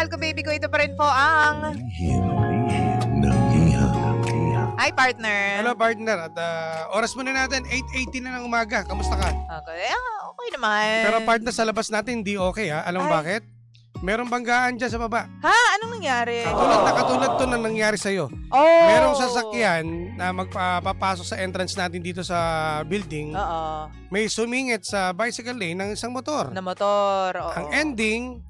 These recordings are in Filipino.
mahal ko, baby ko. Ito pa rin po ang... Hi, partner. Hello, partner. At oras muna natin, 8:18 na ng umaga. Kamusta ka? Okay, okay naman. Pero partner, sa labas natin, hindi okay ha. Alam mo Ay. bakit? Merong banggaan dyan sa baba. Ha? Anong nangyari? Katulad to na nangyari sa'yo. Oh. Merong sasakyan na magpapasok sa entrance natin dito sa building. Oo. May sumingit sa bicycle lane ng isang motor. Na motor. Oo. Ang ending,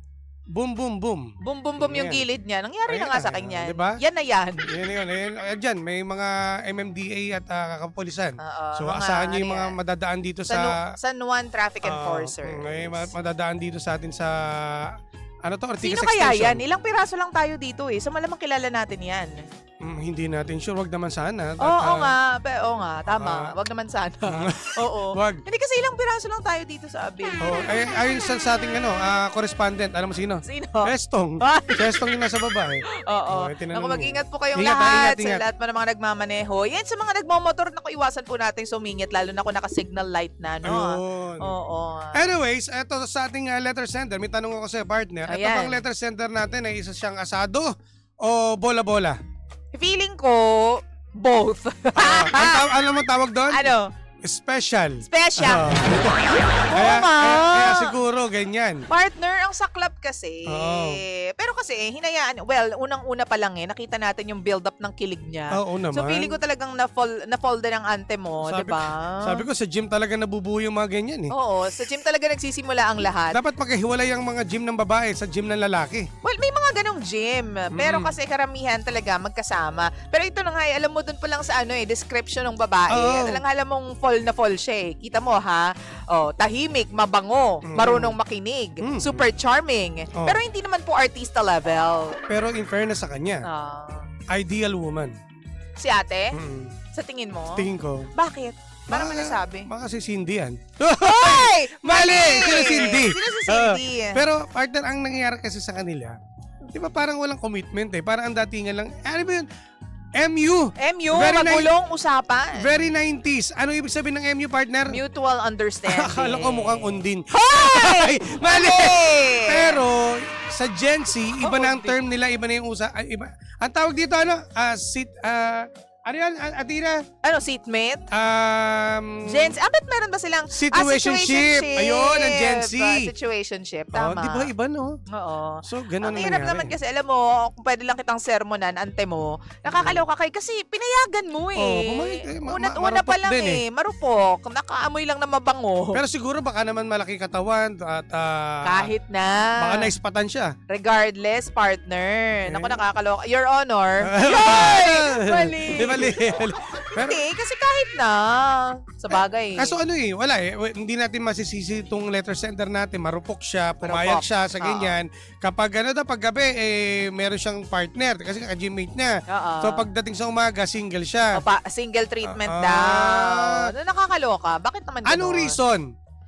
boom, boom, boom. Boom, boom, boom yung Ayan. gilid niya. Nangyari Ayan na nga na, sa akin yan. diba? Yan na yan. Yun. Diyan, may mga MMDA at kapulisan. Oo, So, mga asahan nyo yung ano mga yan. madadaan dito San Juan Traffic Enforcer. May madadaan dito sa atin sa ano to, Ortigas Sino kaya Extension. yan? Ilang piraso lang tayo dito eh. So malamang kilala natin yan. Hindi natin sure, wag naman sana. Oo nga. Oo nga. Tama. Wag naman sana. Oo. Wag. Hindi kasi ilang piraso lang tayo dito sa Abil. Ayun sa ating correspondent, alam mo sino? Sino? Chestong. Chestong yung nasa baba eh. Oo. Tinanong Naku, mo. mag-ingat po kayong Ingat, lahat. ingat. Sa lahat pa ng mga nagmamaneho. Yan, sa mga nagmamotor, naku, iwasan po natin sumingit. Lalo na kung naka-signal light na, no? Ayun. Oo. Anyways, eto sa ating letter sender, may tanong ako sa partner. Ito Ayan. bang letter sender natin ay isa siyang asado o bola-bola? Feeling ko, both. Alam mo tawag doon? Ano? Special. Special. Kaya, nga. kaya siguro ganyan. Partner, ang saklap kasi. Oo. Pero kasi, hinayaan, well, unang-una pa lang nakita natin yung build-up ng kilig niya. Oo naman. So, feeling ko talagang na-fall din ang ante mo, di ba? Sabi ko sa gym talaga nabubuo yung mga ganyan eh. Oo, sa gym talaga nagsisimula ang lahat. Dapat magkahiwalay ang mga gym ng babae sa gym ng lalaki. Well, may mga ganong gym. Pero kasi karamihan talaga magkasama. Pero ito na nga, alam mo dun pa lang sa description ng babae. Oo. Alam mong fall na fall siya eh. Kita mo ha, tahimik, mabango, marunong makinig, super charming. Oh. Pero hindi naman po artista level. Pero in fairness sa kanya, ideal woman. Si ate, Mm. sa tingin mo? Tingin ko. Bakit? Parang masasabi. Baka si Cindy yan. Hoy! Mali! Sino Cindy? Sino si Cindy? Pero partner, ang nangyayari kasi sa kanila, di ba parang walang commitment eh. Parang ang datingan lang. Ano ba yun? MU. MU, Very magulong usapan. Very 90s. Ano ibig sabihin ng MU, partner? Mutual understanding. Akala ko mukhang undin. Hoy! Mali! Mali! Pero sa Gen Z, iba na ang term nila, iba na yung iba. Ang tawag dito ano yan, Atira? Ano, seatmate? Gen Z. Ba't meron ba silang... Situationship. Ayun, ang Gen Z. Situationship, Oh, tama. di ba iba, no? Oo. So, ganun Ang ang hirap nangyari. naman kasi, alam mo, kung pwede lang kitang sermonan, ante mo, nakakaloka kay kasi pinayagan mo eh. Una pa lang din eh. marupok, nakaamoy lang na mabango. Pero siguro baka naman malaki katawan at Kahit na. baka naispatan siya. Regardless, partner. Naku, nakakaloka. Your Honor. Mali. Di mali. Pero, Hindi, kasi kahit na. Sa bagay. kaso ano wala eh. Hindi natin masisisi itong letter sender natin. Marupok siya, pumayag Marupok. siya sa ganyan. Kapag paggabi, meron siyang partner kasi ka-gymmate niya. Oo. So pagdating sa umaga, single siya. Single treatment Ah. daw. Nakakaloka. Bakit naman ganun? Anong reason?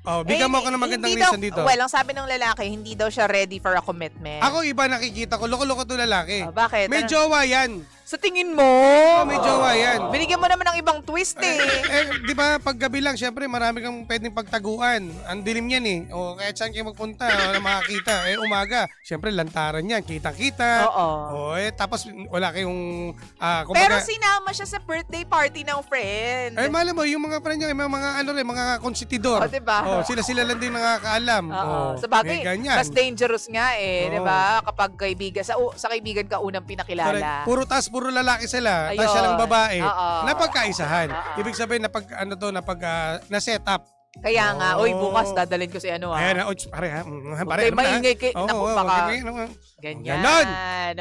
Bigyan mo ako ng magandang hindi reason daw, dito. Well, ang sabi ng lalaki, hindi daw siya ready for a commitment. Ako iba nakikita ko, loko-loko to lalaki. Bakit? May Ano? jowa yan. Sa tingin mo? May jowa yan. Binigyan mo naman ng ibang twist eh. Di ba, paggabi lang, syempre, marami kang pwedeng pagtaguan. Ang dilim yan eh. O, kahit saan kayo magpunta, wala makakita. Umaga, syempre, lantaran yan. Kita-kita. Oo. Tapos, wala kayong, Pero sinama siya sa birthday party ng friend. malam mo, yung mga friend niya, may mga konsitidor. Diba? Sila lang din nakakaalam. Sa bagay, may ganyan. mas dangerous nga eh, Oo. di ba? Kapag kaibigan, sa kaibigan ka unang pinakilala. Correct. Puro lalaki sila, Ayun. tapos siya lang babae. Oo. Napagkaisahan. Oo. Ibig sabihin, na-set up. Kaya nga, Oo. bukas dadalhin ko si ano Ayan na, pare ha. Pare, Okay, maingay kay, Oo, naku, oo, baka, okay, ganyan. Ganon.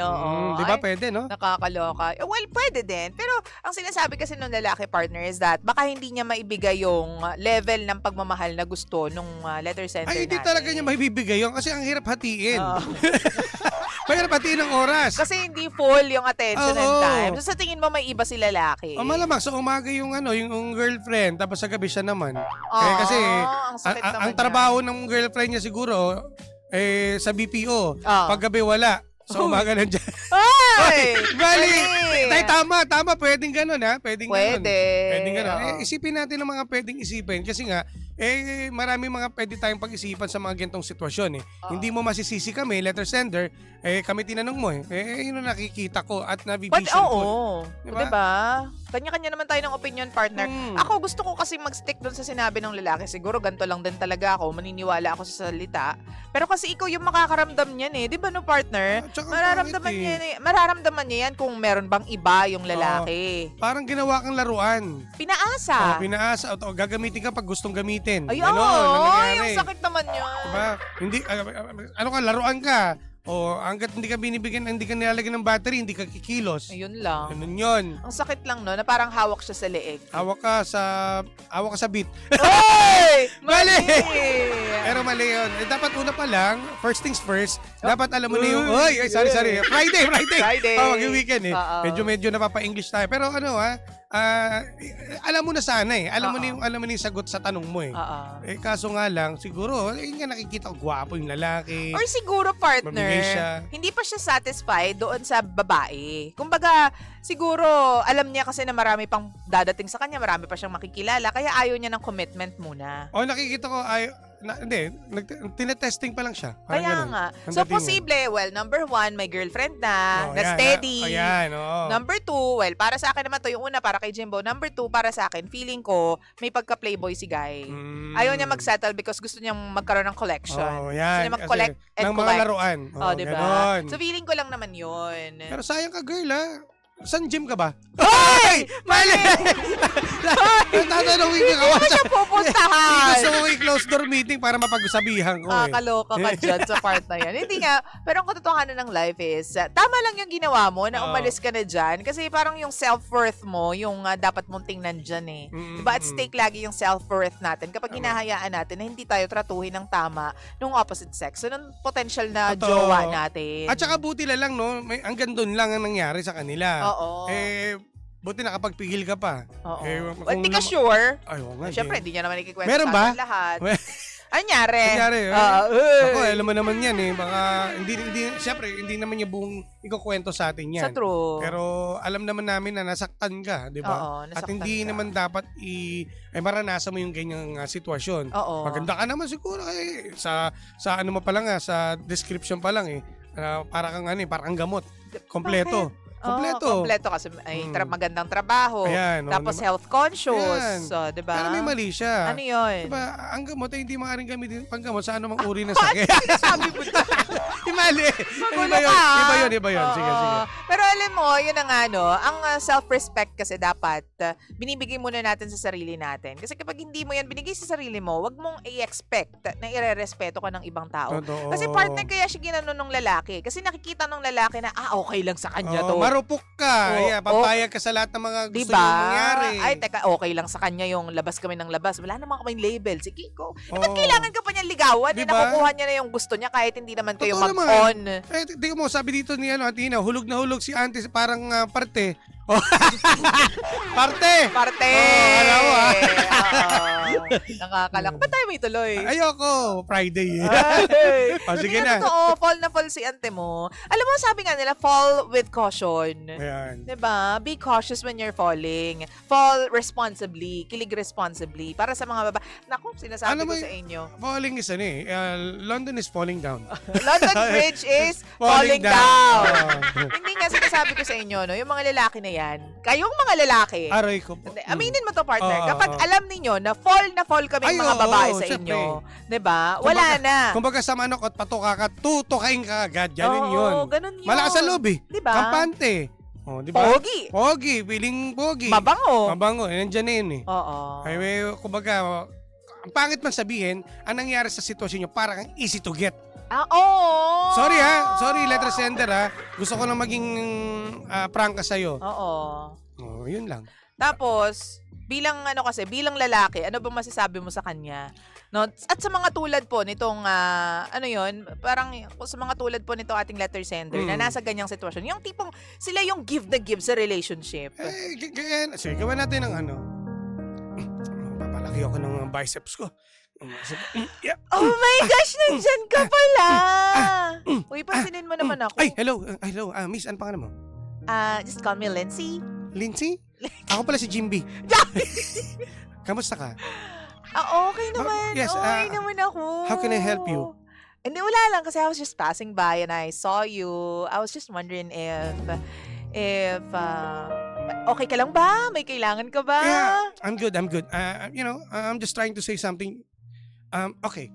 Oo. Di ba Ay, pwede, no? nakakaloka. Well, pwede din. Pero ang sinasabi kasi ng lalaki partner is that baka hindi niya maibigay yung level ng pagmamahal na gusto nung letter sender Ay, hindi natin. talaga niya maibibigay yun kasi ang hirap hatiin. Oo. Mahirap hatiin ng oras. Kasi hindi full yung attention and Oo. time. So sa tingin mo may iba si lalaki. Malamang sa umaga yung girlfriend, tapos sa gabi siya naman. Oo, Kasi ang sakit naman ang yan. trabaho ng girlfriend niya siguro sa BPO. Oo. Paggabi wala. Sa umaga nandiyan. Ay! Bali! Tay, tama. Pwedeng ganun, ha? Pwedeng Pwede. ganun. Oo. Isipin natin ang mga pwedeng isipin. Kasi nga, Marami mga pwede tayong pag-isipan sa mga gantong sitwasyon eh. Oo. Hindi mo masisisi kami, letter sender, kami tinanong mo eh. Yun ang nakikita ko at But nabivision ko. oo, Diba? diba? Kanya-kanya naman tayo ng opinion, partner. Mm. Ako gusto ko kasi mag-stick doon sa sinabi ng lalaki. Siguro ganito lang din talaga ako. Maniniwala ako sa salita. Pero kasi ikaw yung makakaramdam niyan eh. Di ba no, partner? Tsaka Mararamdaman pangit niya, mararamdaman niya yan kung meron bang iba yung lalaki. Parang ginawa kang laruan. Pinaasa. Pinaasa. O gagamitin ka pag gustong gamitin. Ayun, Ganon ang nangyayari. yung sakit naman yun. Diba? Hindi, ano ka, laruan ka. O hanggat hindi ka binibigyan, hindi ka nilalagyan ng battery, hindi ka kikilos. Ayun lang. Ganun yun. Ang sakit lang no, na parang hawak siya sa leeg. Hawak ka sa beat. Oy! Mali! Mali! Pero mali yun. Dapat una pa lang, first things first, dapat alam mo na yung, sorry. Friday. Friday. Mag-weekend eh. Oo. Medyo napapa-English tayo. Pero ano alam mo na sana eh. Alam mo na yung sagot sa tanong mo eh. Oo. Kaso nga lang, siguro, yun nga nakikita ko, gwapo yung lalaki. Or siguro, partner, Mamigay siya. hindi pa siya satisfied doon sa babae. Kumbaga, siguro, alam niya kasi na marami pang dadating sa kanya, marami pa siyang makikilala, kaya ayaw niya ng commitment muna. O nakikita ko, tinetesting pa lang siya. Parang Kaya ganun. nga. Ang So, datingan. posible, well, number 1, may girlfriend na, Oh, na yan, steady. oo. Number 2, well, para sa akin naman to, yung una para kay Jimbo. Number 2, para sa akin, feeling ko, may pagka-playboy si Guy. Ayaw niya mag-settle because gusto niyang magkaroon ng collection. Oh, yan. Gusto niya mag-collect and ng mga collect. laruan. Oh, diba? Ganon. So, feeling ko lang naman yun. Pero sayang ka, girl, ha? Saan gym ka ba? Hoy! Mali! Tatanungin ka Hindi mo siya pupuntahan. Gusto ko i-close door meeting para mapag-usabihan ko eh. Kaloka ka dyan sa part na yan. Hindi nga, pero ang katotohanan ng life is, tama lang yung ginawa mo na umalis ka na dyan. Kasi parang yung self-worth mo, yung dapat mong tingnan dyan eh. Diba at stake lagi yung self-worth natin kapag hinahayaan natin na hindi tayo tratuhin ng tama nung opposite sex. So, nung potential na Totoo. jowa natin. At saka buti na lang, no? Hanggang doon lang ang nangyari sa kanila. Oo. Buti nakapagpigil ka pa. Oo. kung Hindi ka naman- sure. Ay, oo nga. Siyempre, hindi niya naman ikikwento Meron sa ba? atin lahat. Well, Anyari? Ako, alam mo naman yan eh. Baka, siyempre, hindi naman niya buong ikukwento sa atin yan. Sa true. Pero alam naman namin na nasaktan ka, di ba? Oo, At nasaktan hindi ka. naman dapat maranasan mo yung ganyang sitwasyon. Oo. Maganda ka naman siguro sa ano mo pa lang sa description pa lang eh. Para kang parang gamot. Kompleto. Kompleto. Kompleto kasi ay magandang trabaho. Ayan, Tapos diba? health conscious. Ayan. So, diba? Pero may mali siya. Ano yun? Diba, ang gamot ay hindi maaaring gamitin panggamot sa anumang uri ng sakit. Sabi mo dyan. Mali. Magulo ka. Iba yun. Sige. Pero alam mo, yun ang ang self-respect kasi dapat binibigay muna natin sa sarili natin. Kasi kapag hindi mo yan binigay sa sarili mo, wag mong i-expect na ire-respeto ka ng ibang tao. Totoo. Kasi partner kaya siya ginanon ng lalaki. Kasi nakikita ng lalaki na, okay lang sa kanya to. Marupok ka. Oo. Papayag ka sa lahat ng mga gusto Diba? niyong mangyari. Ay, teka, okay lang sa kanya yung labas kami ng labas. Wala naman kaming label. Sige, go. Ba't Oo. kailangan ka pa niya ligawan? Diba? Nakukuha niya na yung gusto niya kahit hindi naman kayo Totoo mag-on. Di mo, sabi dito ni Atina, hulog na hulog si auntie parang parte. Parte! Parte! Alam mo, Nakakalak. Ba't tayo may tuloy? Ayoko, Friday. Ay. Sige Hindi na. totoo, fall na fall si ante mo. Alam mo, sabi nga nila, fall with caution. Ayan. Diba? Be cautious when you're falling. Fall responsibly. Kilig responsibly. Para sa mga babae. Naku, sinasabi Alam ko mo, sa inyo. Falling is London is falling down. London Bridge is falling down. Oh. Hindi nga sinasabi ko sa inyo, no? Yung mga lalaki na yan, kayong mga lalaki, Aray ko po. hindi, aminin mo to, partner. Oo, Kapag oo. alam ninyo na fall kami Ay, mga oo, babae sa syempre. inyo, 'di ba? Wala na. Kumbaga sa manok at patuka ka, tutukain ka agad. Ganun yun. Ganun yun. Malakas sa loob eh. 'Di ba? Kampante. Oh, di ba? Pogi. Pogi, feeling pogi. Mabango. Mabango, nandiyan na yun eh. Oo. Ay, kumbaga, ang pangit man sabihin, ang nangyari sa sitwasyon nyo, parang easy to get. Oo. Sorry letter sender Gusto ko lang maging prangka sa'yo. Oo. Oh, yun lang. Tapos, bilang lalaki, ano bang masasabi mo sa kanya? No? At sa mga tulad po nitong, parang sa mga tulad po nito ating letter sender na nasa ganyang sitwasyon, yung tipong sila yung give the give sa relationship. Sige, gawa natin ng papalaki ako ng biceps ko. Yeah. Oh my gosh, nandyan ka pala! Uy, pansinin mo naman ako. Ay, hello. Miss, ano pangalan mo? Just call me Lindsay. Lindsay? Ako pala si Jimby. Kamusta ka? Okay naman. Yes, Okay naman ako. how can I help you? Hindi, wala lang kasi I was just passing by and I saw you. I was just wondering if okay ka lang ba? May kailangan ka ba? Yeah, I'm good. I'm just trying to say something. Okay.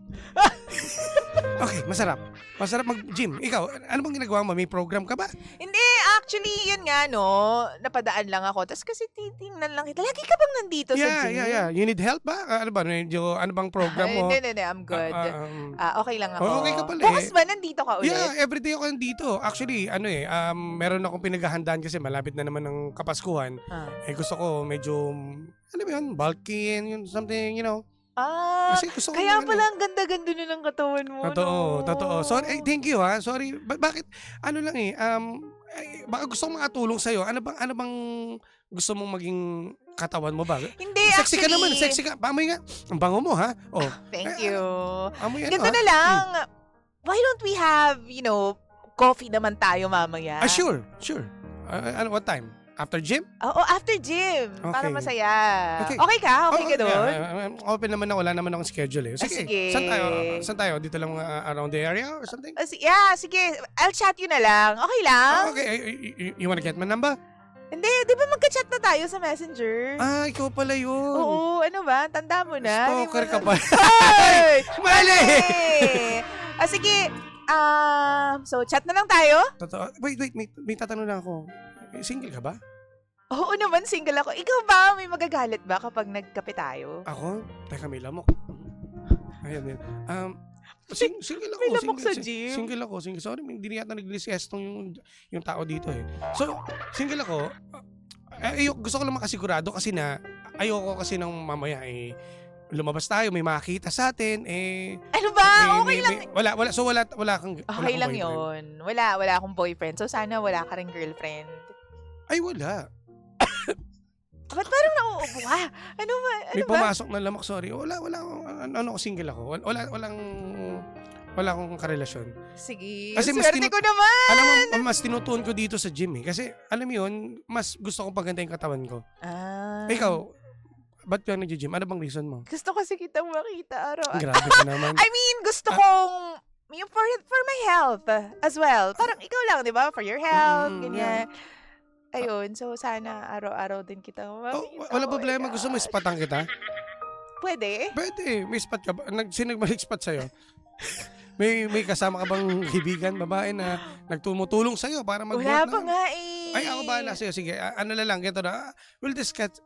Okay, masarap. Masarap mag-gym. Ikaw, ano bang ginagawa mo? May program ka ba? Hindi, actually, yun nga, no. Napadaan lang ako. Tapos kasi titingnan lang kita. Lagi ka bang nandito sa gym? Yeah. You need help ba? Ano ba? Ano bang program mo? Hindi. I'm good. Okay lang ako. Okay ka pala Bukas ba nandito ka ulit? Yeah, everyday ako nandito. Actually, meron akong pinaghahandaan kasi malapit na naman ng Kapaskuhan. Gusto ko medyo, alam mo yun, bulky and something, Kasi gusto ko kaya pala ang ganda-ganda na ng katawan mo. Totoo. Sorry, thank you ha. Sorry. Bakit? Ano lang baka gusto kong makatulong sa'yo. Ano bang gusto mong maging katawan mo ba? Hindi, sexy actually. ka naman. Sexy ka. Pamoy nga. Ang bango mo ha. Oh. Thank you. Amoy Ganito na lang. Why don't we have, coffee naman tayo mamaya? Sure. What time? After gym? Oo, after gym. Para Okay. masaya. Okay. Okay ka? Okay ka doon? Yeah, open naman ako. Wala naman akong schedule eh. Sige. Saan tayo? Dito lang around the area or something? Sige. I'll chat you na lang. Okay lang? Okay. You wanna get my number? Hindi, di ba magka-chat na tayo sa Messenger? Ikaw pala yun. Oo, ano ba? Tanda mo na. Stalker ka pa. Ay! Mali! Sige. So, chat na lang tayo? Totoo. Wait. May tatanong lang ako. Single ka ba? Oo naman, single ako. Ikaw ba? May magagalit ba kapag nagkape tayo? Ako? Teka, may lamok. Ayun. Single ako. May lamok sa gym. Single ako. Sorry, hindi yata nag-lisiestong yung tao dito eh. So, single ako. Gusto ko lang makasigurado kasi ayoko kasi nang mamaya lumabas tayo, may makita sa atin, Ano ba? Okay lang. Wala kang Okay lang boyfriend. yun. Wala akong boyfriend. So, sana wala ka rin girlfriend. Ay, wala. Ba't parang nauubo ka? Ano ba? May pumasok na lamok, sorry. Wala ako, single ako. Wala akong karelasyon. Sige. Kasi Swerte ko naman! Alam mo, mas tinutuon ko dito sa gym eh. Kasi, alam mo yun, mas gusto kong paganda yung katawan ko. Ikaw, ba't ka nag-gym? Ano bang reason mo? Gusto kasi kitang makita araw. Grabe ka naman. I mean, gusto kong yung for my health as well. Parang ikaw lang, di ba? For your health, ganyan. Ayun, so sana araw-araw din kita makita. Wala problema. Gusto mo ispatan kita? Pwede? Pwede. May spot ka ba? Sino nagmalik-spot sa'yo? May kasama ka bang kaibigan, babae na nagtumutulong sa'yo para mag-work Wala pa nga eh. Ay, ako bahala sa'yo. Sige, ano na lang, ganito na. We'll discuss.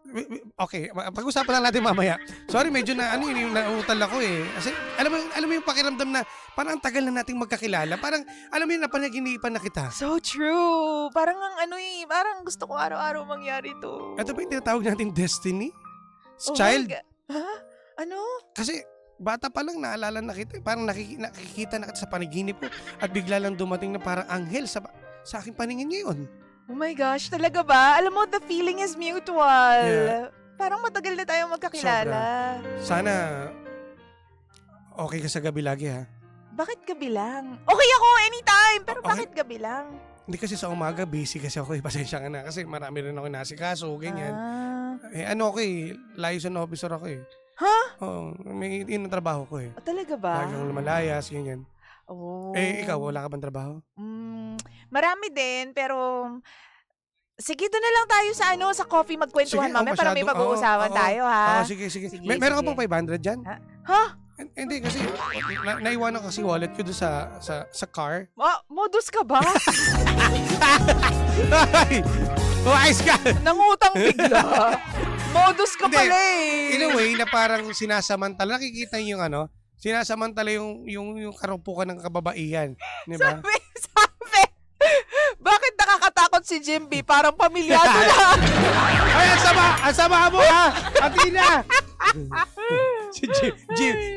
Okay, pag-usapan lang natin mamaya. Sorry, medyo nauutal ako eh. Kasi, alam mo yung pakiramdam na parang ang tagal na nating magkakilala. Parang, alam mo yung napanaginipan na kita. So true. Parang parang gusto ko araw-araw mangyari to. Ito ba yung tinatawag natin destiny? Oh Child? my God. Ha? Ano? Kasi, bata pa lang naalala na kita. Parang nakikita na kita sa panaginip ko at bigla lang dumating na parang anghel sa aking paningin ngayon. Oh my gosh, talaga ba? Alam mo, the feeling is mutual. Yeah. Parang matagal na tayong magkakilala. Sana okay ka sa gabi lagi ha. Bakit gabi lang? Okay ako anytime, pero Okay. bakit gabi lang? Hindi kasi sa umaga busy kasi ako pasensya ka na kasi marami rin ako nasikaso ganyan. Liaison officer ako eh. Ha? Oo, may trabaho ko eh. Talaga ba? Lagi akong lumalayas, ganyan. Oh. Ikaw, wala ka bang trabaho? Marami din, pero sige, doon na lang tayo sa coffee magkwentuhan mamaya para may pag-uusapan tayo, ha? Sige. Sige, Meron ka sige. bang 500 dyan? Ha? Hindi, kasi naiwanan kasi wallet ko doon sa car. Modus ka ba? Ay! Ayos ka! Nangutang bigla. Modus ka Hindi. pala eh. In a way na parang sinasamantala. Nakikita niyo yung sinasamantala yung karumpukan ng kababaihan. Di ba? Sabi, bakit nakakatakot si Jimby? Parang pamilyado na. Ay, ang sama mo ha! Atina! Si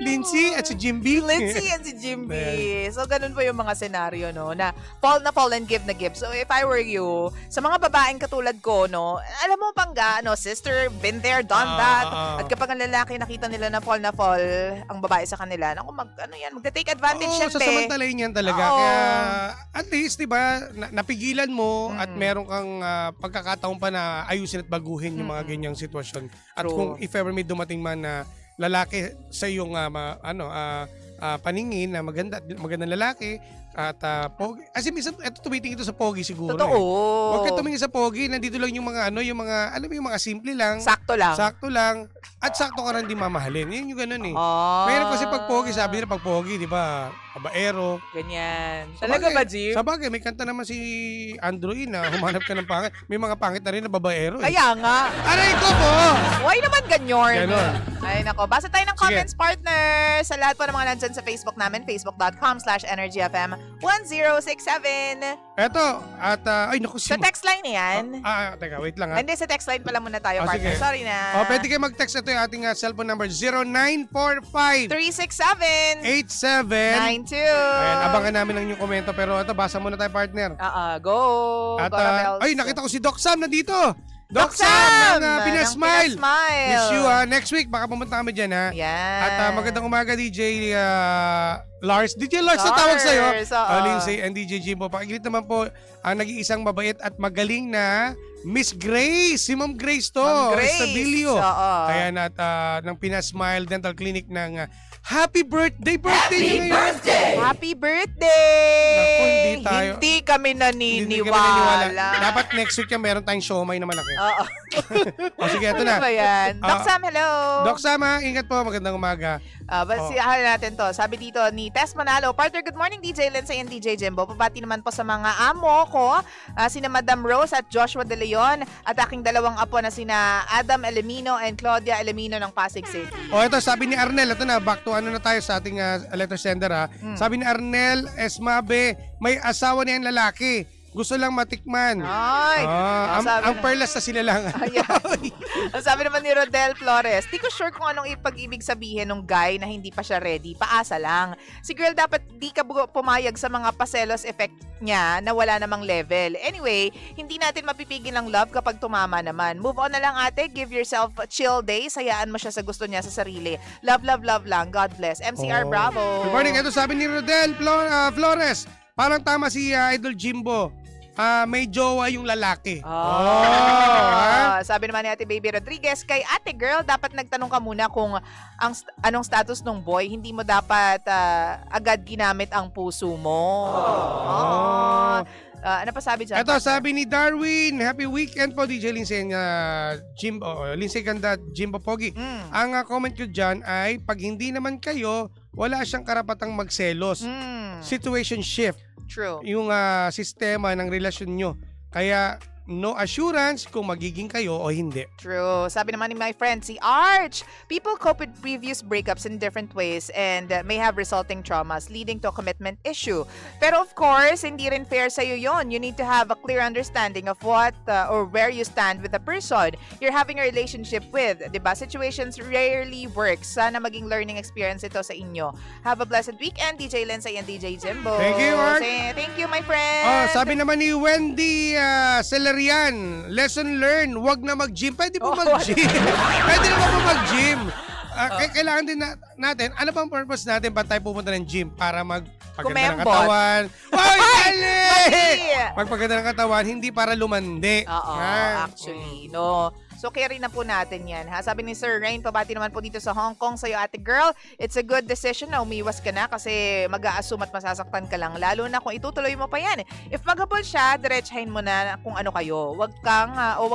Lindsay at si Jimby. Lindsay and si Jimby. So, ganun po yung mga senaryo, no? Na fall and give na give. So, if I were you, sa mga babaeng katulad ko, no? Alam mo, Pangga, sister, been there, done that. At kapag ang lalaki nakita nila na fall ang babae sa kanila, naku, magta-take advantage yan, sasamantalayin yan talaga. Oo. Kaya, at least, di ba, napigilan mo at meron kang pagkakataon pa na ayusin at baguhin yung mga ganyang sitwasyon. At True. kung if ever may dumating man na lalaki sa iyong paningin na magandang lalaki at pogi. Kasi minsan ito tumitingin ito sa pogi siguro. Totoo. Huwag ka tumingin sa pogi, nandito lang yung mga alam mo yung mga simple lang. Sakto lang. Sakto lang. At sakto ka rin di mamahalin. Yun yung ganun eh. Oh. Mahirap kasi pag pogi, sabi nila pag pogi, di ba? Babaero. Ganyan. Talaga ba, Jim? Sabagay, may kanta naman si Andrew na humanap ka ng pangit. May mga pangit na rin na babaero eh. Kaya nga. Aray ko po! Why naman ganyan? Ganon. Ay nako, basa tayo ng Sige. comments, partner. Sa lahat po ng mga nandyan sa Facebook namin, facebook.com/energyfm1067. Eto, at ay naku Sa text line yan. Teka, wait lang ha. Hindi, sa text line pala muna tayo, Oh, partner. sige. Sorry na. Pwede kayo mag-text. Ito yung ating cellphone number, 0945 367 87. 92. Ayan, abangan namin ang inyong komento. Pero ito, basa muna tayo, partner. Go. At, Go, Rebels. ay, nakita ko si Doc Sam na dito. Doc Sam Sam! ng Pinasmile. Pinasmile. Miss you next week. Baka pumunta kami dyan ha. Yan. At magandang umaga, DJ Lars. DJ Lars na tawag sa'yo. oo. Lindsay and DJ Jimbo. Pakikilit naman po ang nag-iisang mabait at magaling na Miss Grace. Si Ma'am Grace to. Ma'am Grace. Estabilio. Oo. Ayan at ng Pinasmile Dental Clinic ng happy birthday niyo ngayon. Happy birthday! Naku, hindi tayo. Hindi kami Hindi kami naniniwala. Dapat next week yan meron tayong siomay na malaki. Oo. O sige, ito Ano na. ba yan? Doc Sam, hello. Doc Sam ingat po. Magandang umaga. Basihan natin to. Sabi dito ni Tess Manalo, partner, good morning DJ Lindsay and DJ Jimbo. Pabati naman po sa mga amo ko, sina Madam Rose at Joshua De Leon at aking dalawang apo na sina Adam Elemino and Claudia Elemino ng Pasig City. O ito, sabi ni Arnel, ito na, back to na tayo sa ating letter sender ha. Sabi ni Arnel Esmabe, may asawa na yan lalaki. Gusto lang matikman. Ay! Ang perlas na sila lang. Ayan. Ang sabi naman ni Rodel Flores, di ko sure kung anong ipag-ibig sabihin ng guy na hindi pa siya ready. Paasa lang. Si girl dapat di ka pumayag sa mga paselos effect niya na wala namang level. Anyway, hindi natin mapipigil ang love kapag tumama naman. Move on na lang ate. Give yourself a chill day. Sayaan mo siya sa gusto niya sa sarili. Love, love, love lang. God bless. MCR Bravo. Good morning. Ito sabi ni Rodel Flores, parang tama si Idol Jimbo. May jowa yung lalaki. Sabi naman ni Ate Baby Rodriguez, kay Ate Girl, dapat nagtanong ka muna kung anong status ng boy. Hindi mo dapat agad ginamit ang puso mo. Ano pa sabi dyan? Ito, sabi ni Darwin, happy weekend po DJ Lindsay and Jimbo. Lindsay Ganda, Jimbo Pogi. Ang comment ko dyan ay, pag hindi naman kayo, wala siyang karapatang magselos. Situation shift. True. Yung sistema ng relasyon nyo. Kaya no assurance kung magiging kayo o hindi. True. Sabi naman ni my friend, si Arch, people cope with previous breakups in different ways and may have resulting traumas leading to a commitment issue. Pero of course, hindi rin fair sa'yo yon. You need to have a clear understanding of what or where you stand with the person you're having a relationship with. Diba? Situations rarely work. Sana maging learning experience ito sa inyo. Have a blessed weekend, DJ Lindsay and DJ Jimbo. Thank you, Arch. Thank you, my friend. Sabi naman ni Wendy Celerian, lesson learned, wag na mag-gym. Pwede po mag-gym. Pwede naman po mag-gym. Kailangan din natin, ano bang purpose natin ba tayo pupunta ng gym? Para magpaganda ng katawan. Ay, mali! Magpaganda ng katawan, hindi para lumandi. Oo, actually, no. So, carry na po natin yan, ha? Sabi ni Sir Rain, pabati naman po dito sa Hong Kong sa'yo, ate girl. It's a good decision na umiwas ka na kasi mag-a-assume at masasaktan ka lang. Lalo na kung itutuloy mo pa yan. If magabol siya, diretsahin mo na kung ano kayo. Wag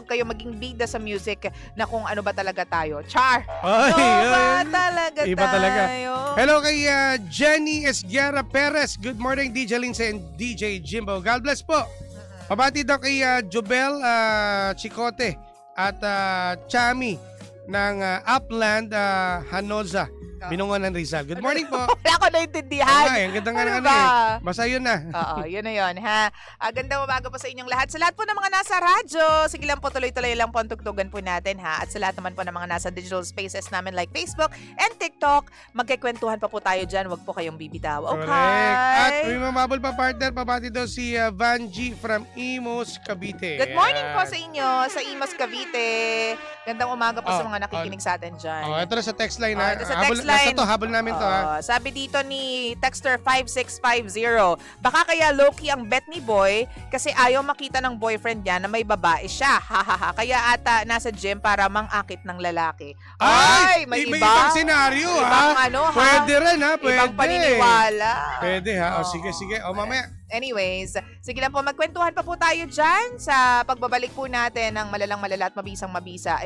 kayo maging bida sa music na kung ano ba talaga tayo. Char! Talaga iba tayo. Talaga. Hello kay Jenny Esguerra Perez. Good morning, DJ Lindsay and DJ Jimbo. God bless po. Pabati daw kay Jobel Chicote at Chami ng Upland Hanoza, Binungan ng Rizal. Good morning po. Wala ko naintindihan. Ang ganda nga Ano ng ba? Basta yun na. Oo, yun na yun, ha? Ganda umaga po sa inyong lahat. Sa lahat po ng mga nasa radyo, sige lang po, tuloy-tuloy lang po ang tugtugan po natin, ha? At sa lahat naman po ng mga nasa digital spaces namin like Facebook and TikTok, magkikwentuhan pa po tayo dyan. Huwag po kayong bibitaw. Okay? Correct. At may mamabol pa partner, pabati daw si Vanji from Imos, Cavite. Good morning po sa inyo, sa Imos, Cavite. Gandang umaga po sa mga nakikinig sa atin dyan. Ito na sa text line. Ito sa text line. to, habol namin to ha. Sabi dito ni Texter 5650, baka kaya low-key ang bet ni Boy kasi ayaw makita ng boyfriend niya na may babae siya. Hahaha. Kaya ata nasa gym para mang-akit ng lalaki. Ay, may iba. ibang senaryo Ibang ha. ano, ha? Pwede rin ha, pwede. Ibang paniniwala. Pwede ha. O sige. O mamaya. Anyways, sige lang po, magkwentuhan pa po tayo dyan sa pagbabalik po natin ng malalang malala at mabisang mabisa.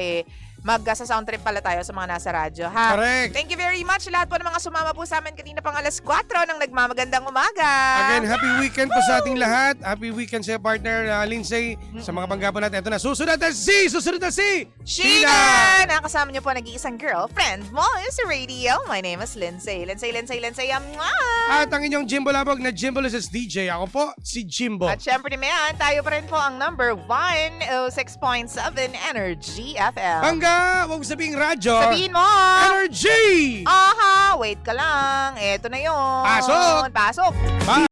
Sa sound trip pala tayo sa mga nasa radyo, ha? Correct. Thank you very much lahat po ng mga sumama po sa amin kanina pang alas 4 ng nagmamagandang umaga. Again, happy weekend po sa ating lahat. Happy weekend sa partner Lindsay. Sa mga bangga po natin. Ito na, susunod na si Sheena! Nakasama niyo po nag-iisang girlfriend mo sa radio. My name is Lindsay. Lindsay. At ang inyong Jimbo Labog na Jimbo Liz's DJ. Ako po, si Jimbo. At syempre naman, tayo pa rin po ang number 106.7 Energy FM. Bangga! Huwag sabing radyo. Sabihin mo! Energy! Aha! Wait ka lang. Eto na yun. Pasok! Pasok! Bye!